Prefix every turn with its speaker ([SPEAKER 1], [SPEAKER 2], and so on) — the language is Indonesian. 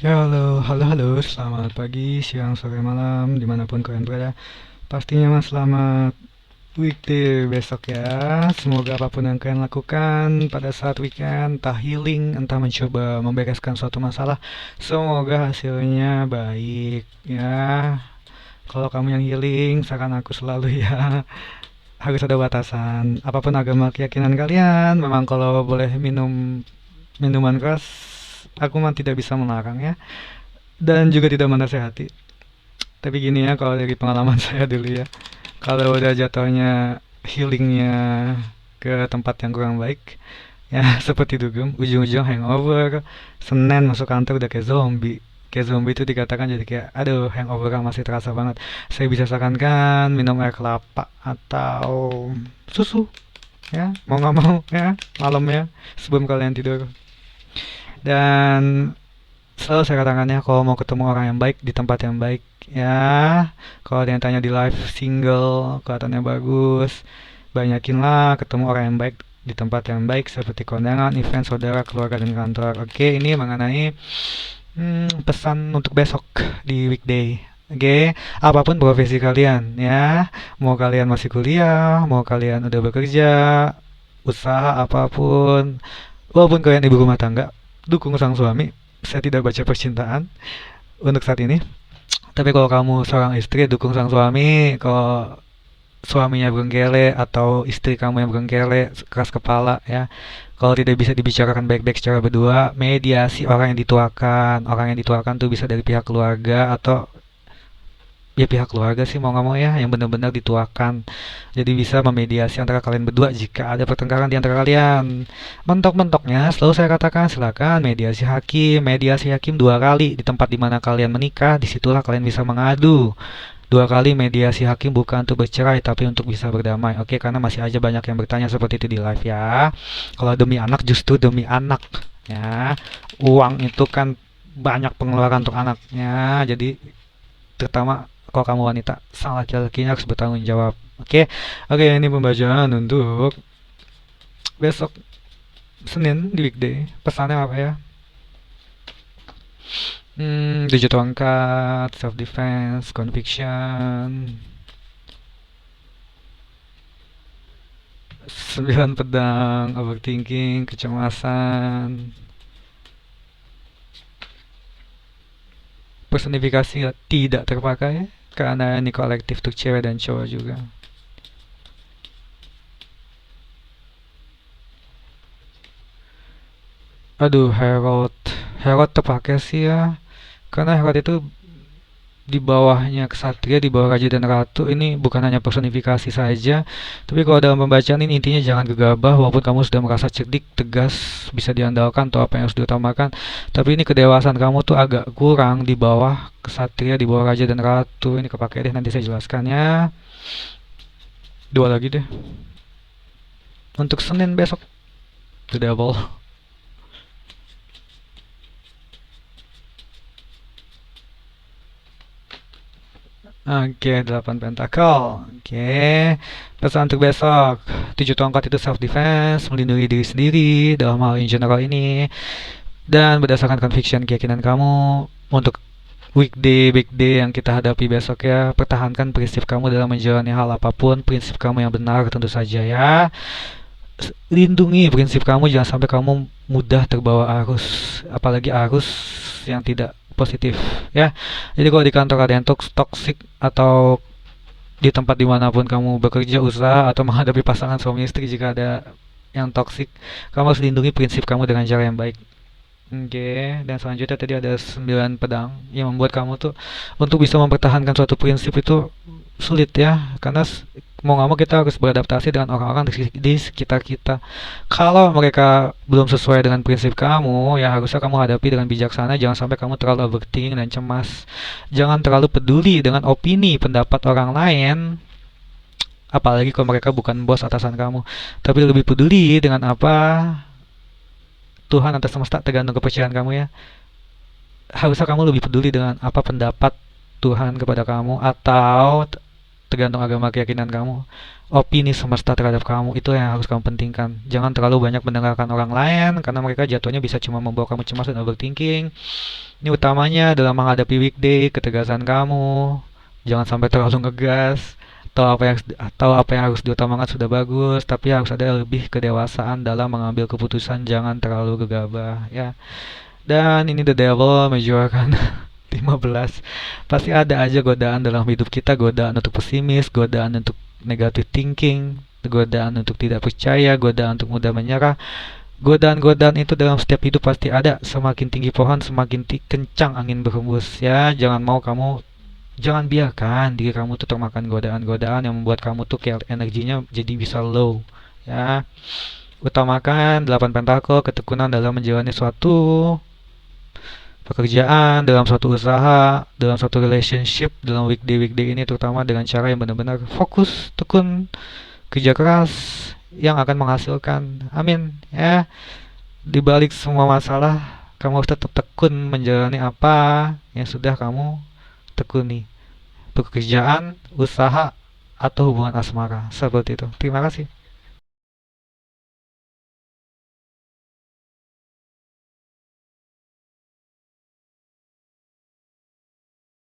[SPEAKER 1] Ya, halo, halo, halo, selamat pagi, siang, sore, malam, dimanapun kalian berada. Pastinya mas selamat weekday besok ya. Semoga apapun yang kalian lakukan pada saat weekend, entah healing, entah mencoba membereskan suatu masalah, semoga hasilnya baik ya. Kalau kamu yang healing, saran aku selalu ya, harus ada batasan. Apapun agama keyakinan kalian, memang kalau boleh minum minuman keras, aku mah tidak bisa melarang ya. Dan juga tidak menasehati. Tapi gini ya, kalau dari pengalaman saya dulu ya, kalau udah jatuhnya healingnya ke tempat yang kurang baik, ya seperti dugem, ujung-ujung hangover, Senin masuk kantor udah kayak zombie. Kayak zombie itu dikatakan jadi kayak, aduh hangover masih terasa banget. Saya bisa sarankan minum air kelapa atau susu, ya mau nggak mau ya, malam ya, sebelum kalian tidur. Dan selalu saya katakan ya, kalau mau ketemu orang yang baik di tempat yang baik ya, kalau ada yang tanya di live single kelihatannya bagus, banyakinlah ketemu orang yang baik di tempat yang baik seperti kondangan, event, saudara, keluarga, dan kantor. Oke, ini mengenai pesan untuk besok di weekday. Oke, apapun profesi kalian ya, mau kalian masih kuliah, mau kalian udah bekerja, usaha apapun, walaupun kalian ibu rumah tangga, dukung sang suami. Saya tidak baca percintaan untuk saat ini. Tapi kalau kamu seorang istri, dukung sang suami. Kalau suaminya berengkele atau istri kamu yang berengkele, keras kepala ya. Kalau tidak bisa dibicarakan baik-baik secara berdua, mediasi orang yang dituakan. Orang yang dituakan tuh bisa dari pihak keluarga atau ya pihak keluarga sih mau nggak mau ya, yang benar-benar dituakan. Jadi bisa memediasi antara kalian berdua jika ada pertengkaran di antara kalian. Mentok-mentoknya selalu saya katakan silakan mediasi hakim 2 kali di tempat dimana kalian menikah, disitulah kalian bisa mengadu. 2 kali mediasi hakim bukan untuk bercerai tapi untuk bisa berdamai. Oke, karena masih aja banyak yang bertanya seperti itu di live ya. Kalau demi anak, justru demi anak ya. Uang itu kan banyak pengeluaran untuk anaknya. Jadi terutama kalau kamu wanita, sang laki-lakinya harus bertanggung jawab. Oke, oke, ini pembacaan untuk besok Senin di weekday. Pesannya apa ya? 7 tongkat, self defense, conviction, 9 pedang, overthinking, kecemasan, personifikasi tidak terpakai karena ini kolektif untuk cewek dan cowok juga. Aduh, Herald, Herald terpakai sih ya, karena Herald itu di bawahnya kesatria, di bawah raja dan ratu. Ini bukan hanya personifikasi saja, tapi kalau dalam pembacaan ini intinya jangan gegabah walaupun kamu sudah merasa cerdik, tegas, bisa diandalkan atau apa yang harus diutamakan. Tapi ini kedewasaan kamu tuh agak kurang di bawah kesatria, di bawah raja dan ratu. Ini kepake deh, nanti saya jelaskannya. 2 lagi deh. Untuk Senin besok, The Devil. Oke, 8 pentakel. Oke, pesan untuk besok. 7 tongkat itu self defense, melindungi diri sendiri dalam hal in general ini. Dan berdasarkan conviction keyakinan kamu untuk weekday yang kita hadapi besok ya, pertahankan prinsip kamu dalam menjalani hal apapun, prinsip kamu yang benar tentu saja ya. Lindungi prinsip kamu, jangan sampai kamu mudah terbawa arus, apalagi arus yang tidak positif ya. Jadi kalau di kantor ada yang toxic atau di tempat dimanapun kamu bekerja, usaha, atau menghadapi pasangan suami istri, jika ada yang toxic, kamu harus lindungi prinsip kamu dengan cara yang baik. Oke, dan selanjutnya tadi ada 9 pedang yang membuat kamu tuh untuk bisa mempertahankan suatu prinsip itu sulit ya, karena mau nggak mau kita harus beradaptasi dengan orang-orang di sekitar kita. Kalau mereka belum sesuai dengan prinsip kamu, ya harusnya kamu hadapi dengan bijaksana. Jangan sampai kamu terlalu overthinking dan cemas. Jangan terlalu peduli dengan opini, pendapat orang lain, apalagi kalau mereka bukan bos atasan kamu. Tapi lebih peduli dengan apa Tuhan atas semesta, tergantung kepercayaan kamu ya. Harusnya kamu lebih peduli dengan apa pendapat Tuhan kepada kamu, atau tergantung agama keyakinan kamu. Opini semesta terhadap kamu itu yang harus kamu pentingkan. Jangan terlalu banyak mendengarkan orang lain karena mereka jatuhnya bisa cuma membawa kamu cemas dan overthinking. Ini utamanya dalam menghadapi weekday, ketegasan kamu. Jangan sampai terlalu ngegas. Tahu apa yang harus diutamakan sudah bagus, tapi harus ada lebih kedewasaan dalam mengambil keputusan. Jangan terlalu gegabah, ya. Dan ini the devil menjuarkan 15. Pasti ada aja godaan dalam hidup kita, godaan untuk pesimis, godaan untuk negative thinking, godaan untuk tidak percaya, godaan untuk mudah menyerah. Godaan-godaan itu dalam setiap hidup pasti ada. Semakin tinggi pohon, semakin kencang angin berhembus. Ya, jangan biarkan diri kamu tuh termakan godaan-godaan yang membuat kamu tuh kayak energinya jadi bisa low. Ya, utamakan 8 pentakel, ketekunan dalam menjalani suatu pekerjaan, dalam suatu usaha, dalam suatu relationship, dalam weekday ini terutama dengan cara yang benar-benar fokus, tekun, kerja keras yang akan menghasilkan. Amin. Ya, di balik semua masalah, kamu harus tetap tekun menjalani apa yang sudah kamu tekuni. Pekerjaan, usaha, atau hubungan asmara. Seperti itu. Terima kasih.